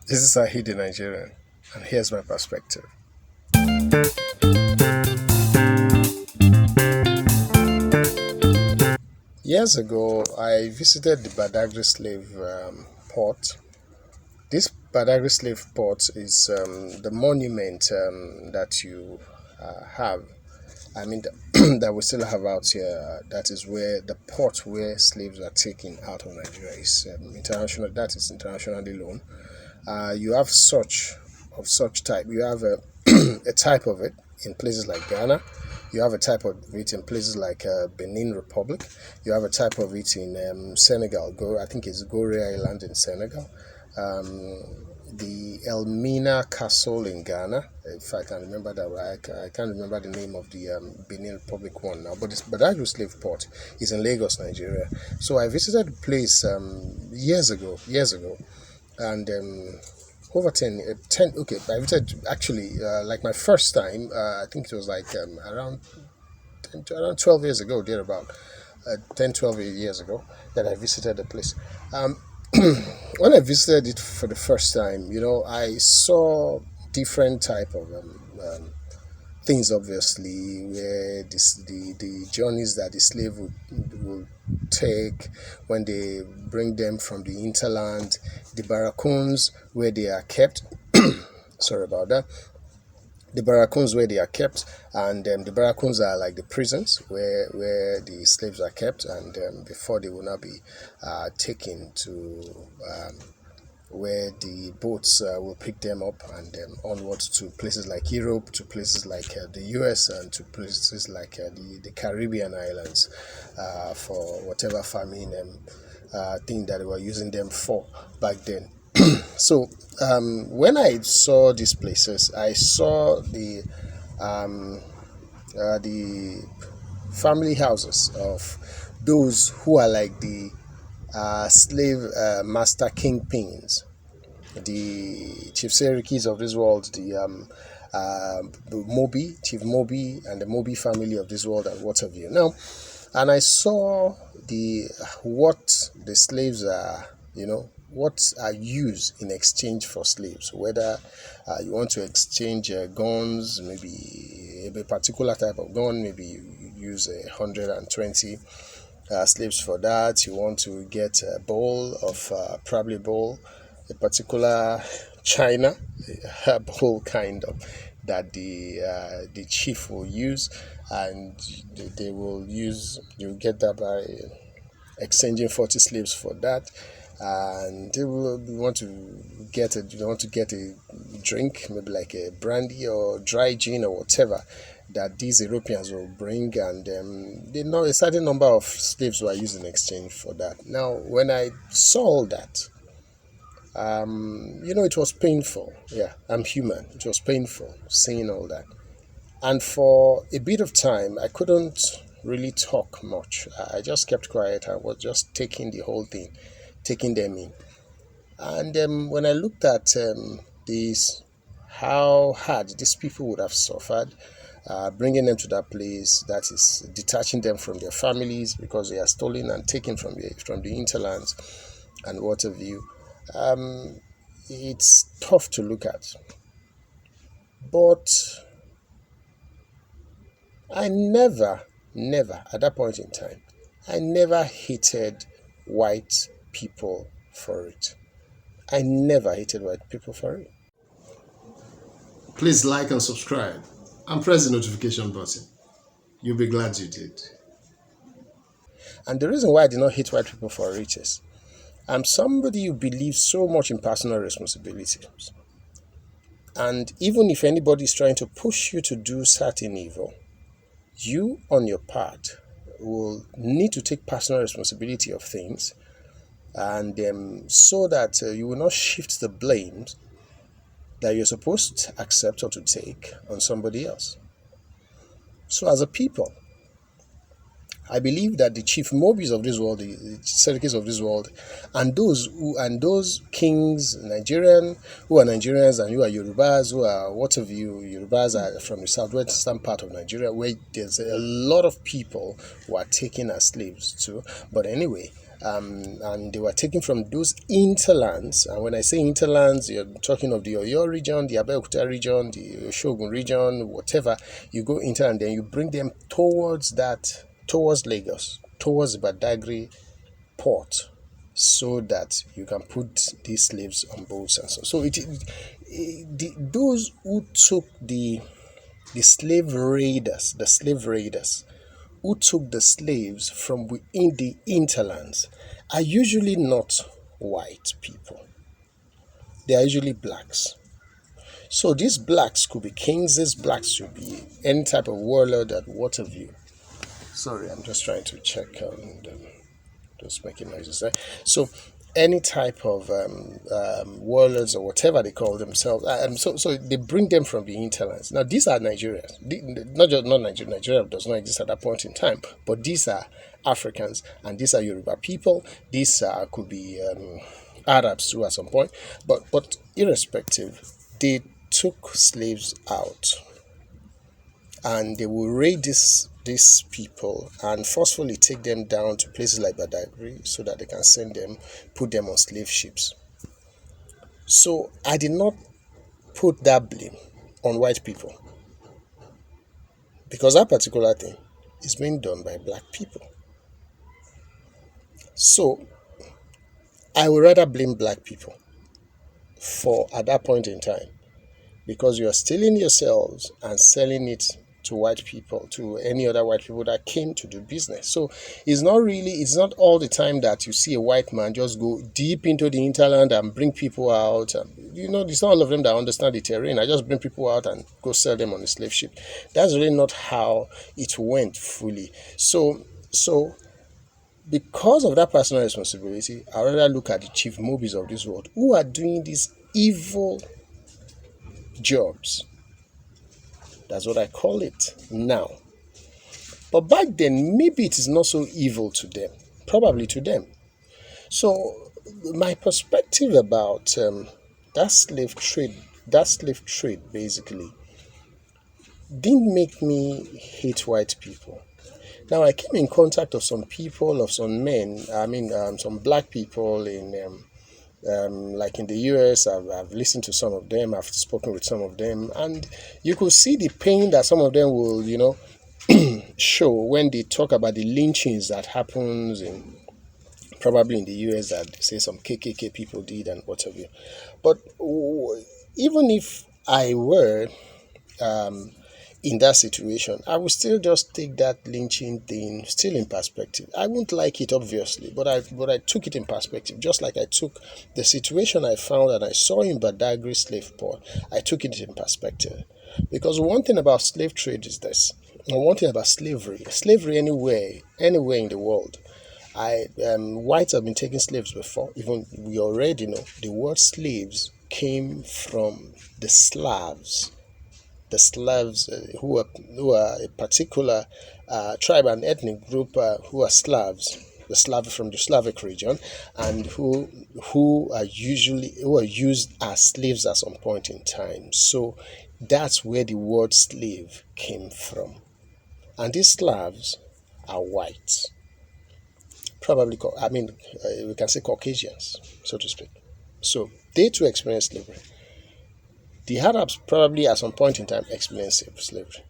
This is Saheed, the Nigerian, and here's my perspective. Years ago, I visited the Badagry slave port. This Badagry slave port is the monument that you have. I mean, that we still have out here. That is where the port where slaves are taken out of Nigeria is international. That is internationally known. You have such type. You have a, a type of it in places like Ghana. You have a type of it in places like Benin Republic. You have a type of it in Senegal. Go, I think it's Goree Island in Senegal. The Elmina Castle in Ghana, if I can remember that right. I can't remember the name of the Benin Republic one now, but it's Badagry Slave Port is in Lagos, Nigeria. So I visited the place years ago, and over 10 okay, I visited actually like my first time, I think it was like around 10 to around 12 years ago, thereabout, 10, 12 years ago that I visited the place. Um, when I visited it for the first time, I saw different type of things, obviously, where the journeys that the slave would take when they bring them from the hinterland, the barracoons where they are kept. Sorry about that. The barracoons where they are kept, and the barracoons are like the prisons where the slaves are kept, and before they will not be taken to where the boats will pick them up and onwards to places like Europe, to places like the US, and to places like the Caribbean islands for whatever farming thing that they were using them for back then. So when I saw these places, I saw um, the family houses of those who are like the slave master kingpins, the Chief Serikis of this world, the Mobi, Chief Mobi, and the Mobi family of this world, and what have you. Now, and I saw the what the slaves are, what are used in exchange for slaves. Whether you want to exchange guns, maybe a particular type of gun, maybe you use 120 slaves for that. You want to get a bowl of probably bowl, a particular china, a bowl kind of that the chief will use, and they will use. You get that by exchanging 40 slaves for that. And they will want to get a drink, maybe like a brandy or dry gin or whatever that these Europeans will bring, and they know a certain number of slaves were used in exchange for that. Now, when I saw all that, it was painful. Yeah, I'm human. It was painful seeing all that, and for a bit of time, I couldn't really talk much. I just kept quiet. I was just taking the whole thing, taking them in. And when I looked at this, how hard these people would have suffered, bringing them to that place, that is detaching them from their families because they are stolen and taken from the hinterlands and what have you. Um, it's tough to look at, but I never at that point in time, I never hated white people for it. I never hated white people for it. Please like and subscribe and press the notification button. You'll be glad you did. And the reason why I did not hate white people for it is I'm somebody who believes so much in personal responsibility. And even if anybody is trying to push you to do certain evil, you on your part will need to take personal responsibility of things, and so that you will not shift the blames that you're supposed to accept or to take on somebody else. So, as a people, I believe that the chief mobis of this world, the Serikis of this world, and those kings, Nigerian, who are Nigerians and who are Yorubas, who are what of you, Yorubas are from the southwestern part of Nigeria, where there's a lot of people who are taken as slaves too. But anyway, and they were taken from those hinterlands. And when I say hinterlands, you're talking of the Oyo region, the Abeokuta region, the Shogun region, whatever. You go hinterland, then you bring them towards Lagos, towards Badagry port, so that you can put these slaves on boats and so. So those who took the slave raiders who took the slaves from within the hinterlands are usually not white people. They are usually blacks. So these blacks could be kings, these blacks could be any type of warlord and what have you. Sorry, I'm just trying to check just making noises there. So any type of warlords or whatever they call themselves, so they bring them from the hinterlands. Now these are Nigerians, not Nigeria. Nigeria does not exist at that point in time, but these are Africans and these are Yoruba people. These could be Arabs too at some point, but irrespective, they took slaves out and they will raid these people and forcefully take them down to places like Badagry so that they can put them on slave ships. So I did not put that blame on white people because that particular thing is being done by black people. So I would rather blame black people for at that point in time because you are stealing yourselves and selling it to white people, to any other white people that came to do business. So it's not all the time that you see a white man just go deep into the hinterland and bring people out. It's not all of them that understand the terrain. I just bring people out and go sell them on a slave ship. That's really not how it went fully. So because of that personal responsibility, I rather look at the chief mobis of this world who are doing these evil jobs. That's what I call it now. But back then, maybe it is not so evil to them, probably to them. So my perspective about that slave trade basically didn't make me hate white people. Now I came in contact with some people, of some men, some black people like in the US. I've listened to some of them, I've spoken with some of them, and you could see the pain that some of them will, show when they talk about the lynchings that happens probably in the US that say some KKK people did and what have you. But even if I were in that situation, I would still just take that lynching thing still in perspective. I wouldn't like it obviously, but I took it in perspective, just like I took the situation I found and I saw in Badagry slave port. I took it in perspective. Because one thing about slave trade is this, and one thing about slavery anywhere in the world. Whites have been taking slaves before. Even we already know the word slaves came from the Slavs. The Slavs who are a particular tribe and ethnic group who are Slavs, the Slav from the Slavic region, and who are used as slaves at some point in time. So that's where the word slave came from. And these Slavs are whites, probably. We can say Caucasians, so to speak. So they too experienced slavery. The Arabs probably at some point in time experienced slavery.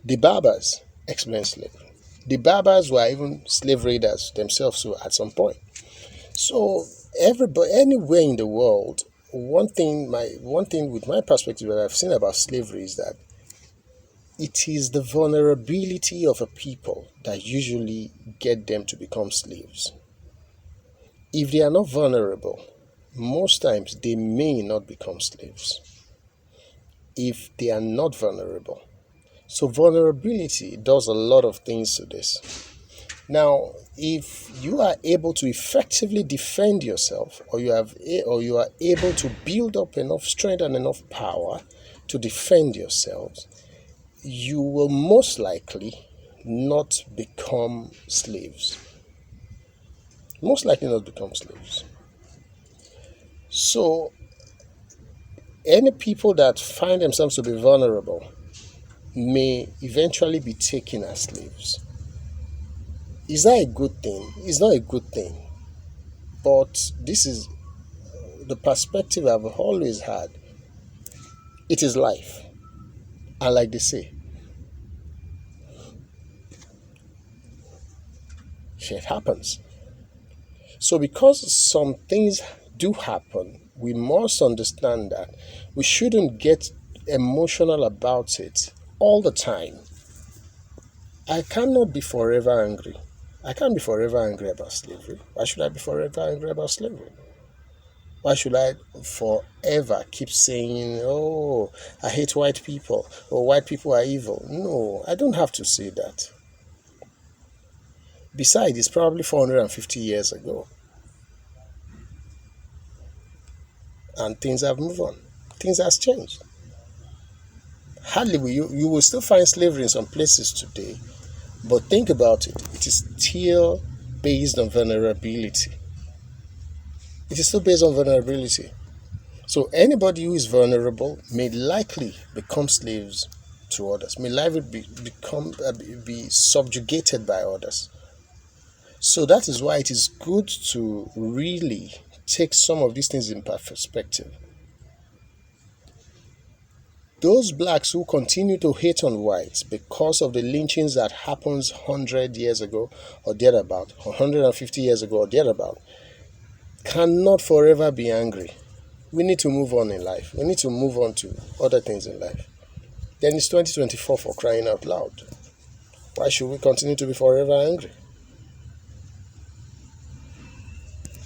The Berbers experienced slavery. The Berbers were even slave raiders themselves, so at some point. So everybody, anywhere in the world, one thing with my perspective that I've seen about slavery is that it is the vulnerability of a people that usually get them to become slaves. If they are not vulnerable, most times they may not become slaves. If they are not vulnerable. So vulnerability does a lot of things to this. Now, if you are able to effectively defend yourself, or you are able to build up enough strength and enough power to defend yourselves, you will most likely not become slaves. Most likely not become slaves. So, any people that find themselves to be vulnerable may eventually be taken as slaves. Is that a good thing? It's not a good thing. But this is the perspective I've always had. It is life. And like they say, shit happens. So because some things do happen, we must understand that we shouldn't get emotional about it all the time. I cannot be forever angry. I can't be forever angry about slavery. Why should I be forever angry about slavery? Why should I forever keep saying, oh, I hate white people, or white people are evil? No, I don't have to say that. Besides, it's probably 450 years ago, and things have moved on. Things has changed. Hardly will you will still find slavery in some places today, but think about it. It is still based on vulnerability. It is still based on vulnerability. So anybody who is vulnerable may likely become slaves to others, may likely be subjugated by others. So that is why it is good to really take some of these things in perspective. Those blacks who continue to hate on whites because of the lynchings that happens 100 years ago or thereabout, 150 years ago or thereabout, cannot forever be angry. We need to move on in life. We need to move on to other things in life. Then it's 2024, for crying out loud. Why should we continue to be forever angry?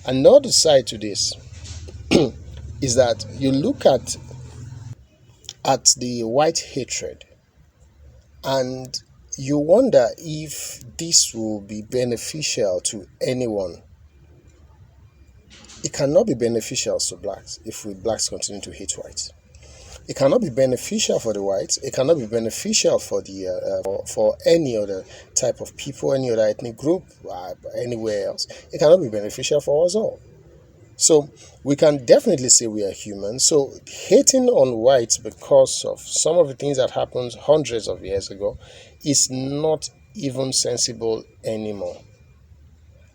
Another side to this is that you look at the white hatred and you wonder if this will be beneficial to anyone. It cannot be beneficial to blacks if we blacks continue to hate whites. It cannot be beneficial for the whites. It cannot be beneficial for the for any other type of people, any other ethnic group, anywhere else. It cannot be beneficial for us all. So we can definitely say we are human. So hating on whites because of some of the things that happened hundreds of years ago is not even sensible anymore.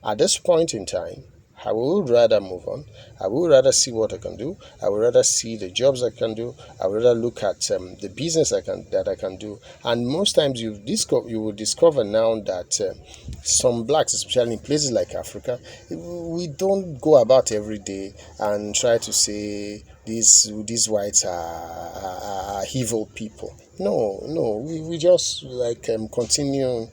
At this point in time, I would rather move on. I would rather see what I can do. I would rather see the jobs I can do. I would rather look at the business that I can do. And most times you will discover now that some blacks, especially in places like Africa, we don't go about every day and try to say these whites are evil people. No, we just like continue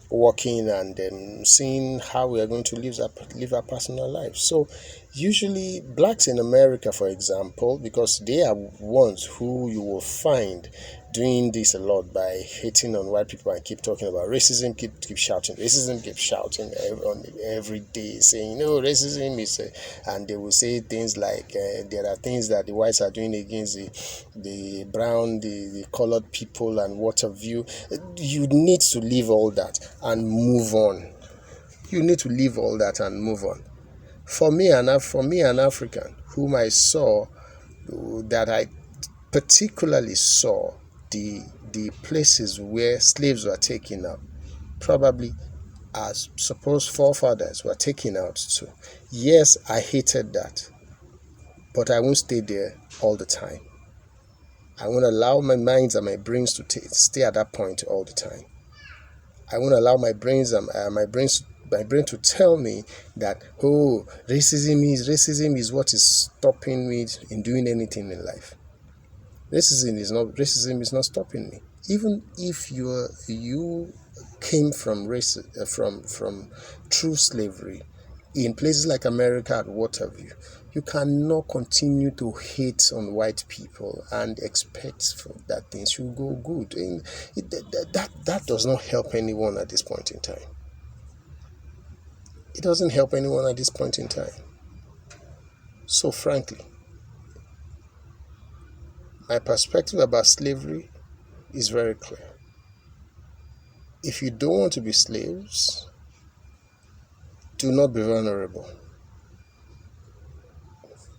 working and seeing how we are going to live our personal lives. So usually blacks in America, for example, because they are ones who you will find doing this a lot by hating on white people and keep talking about racism, keep shouting racism, keep shouting every day, saying no, racism is and they will say things like there are things that the whites are doing against the brown, the colored people and what have you. You need to leave all that and move on. You need to leave all that and move on. For me, an African whom I saw, that I particularly saw the places where slaves were taken out, probably as supposed forefathers were taken out too. Yes, I hated that, but I won't stay there all the time. I won't allow my minds and my brains to stay at that point all the time. I won't allow my brain to tell me that racism is what is stopping me in doing anything in life. Racism is not stopping me. Even if you came from from true slavery in places like America and what have you, you cannot continue to hate on white people and expect that things should go good. And that does not help anyone at this point in time. It doesn't help anyone at this point in time. So frankly, my perspective about slavery is very clear. If you don't want to be slaves, do not be vulnerable.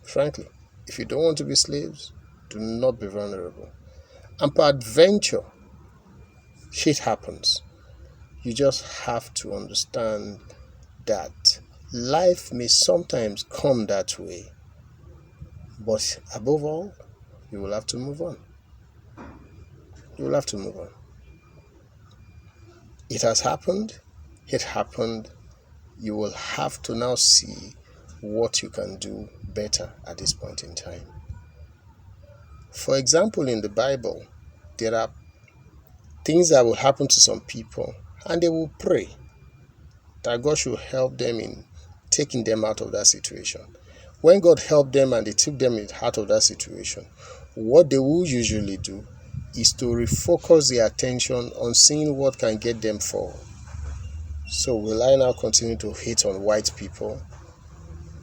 Frankly, if you don't want to be slaves, do not be vulnerable. And peradventure, shit happens. You just have to understand that life may sometimes come that way, but above all, you will have to move on. You will have to move on. It has happened. It happened. You will have to now see what you can do better at this point in time. For example, in the Bible, there are things that will happen to some people, and they will pray that God should help them in taking them out of that situation. When God helped them and they took them out of that situation, what they will usually do is to refocus their attention on seeing what can get them forward. So will I now continue to hate on white people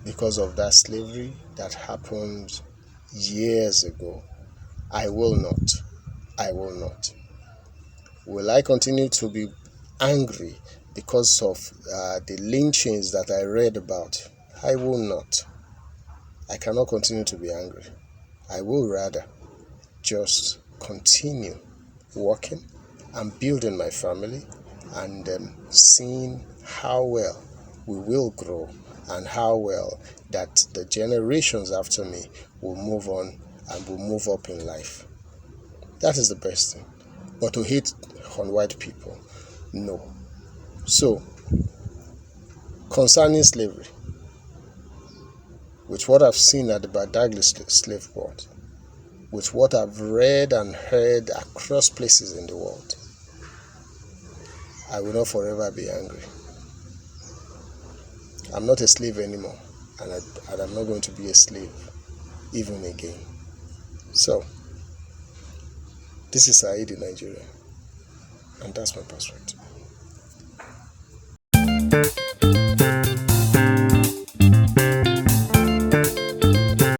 because of that slavery that happened years ago? I will not. I will not. Will I continue to be angry because of the lynchings that I read about? I will not. I cannot continue to be angry. I will rather just continue working and building my family and seeing how well we will grow and how well that the generations after me will move on and will move up in life. That is the best thing. But to hate on white people, no. So, concerning slavery, with what I've seen at the Badagry slave port, with what I've read and heard across places in the world, I will not forever be angry. I'm not a slave anymore, and I'm not going to be a slave even again. So, this is Saheed in Nigeria, and that's my perspective.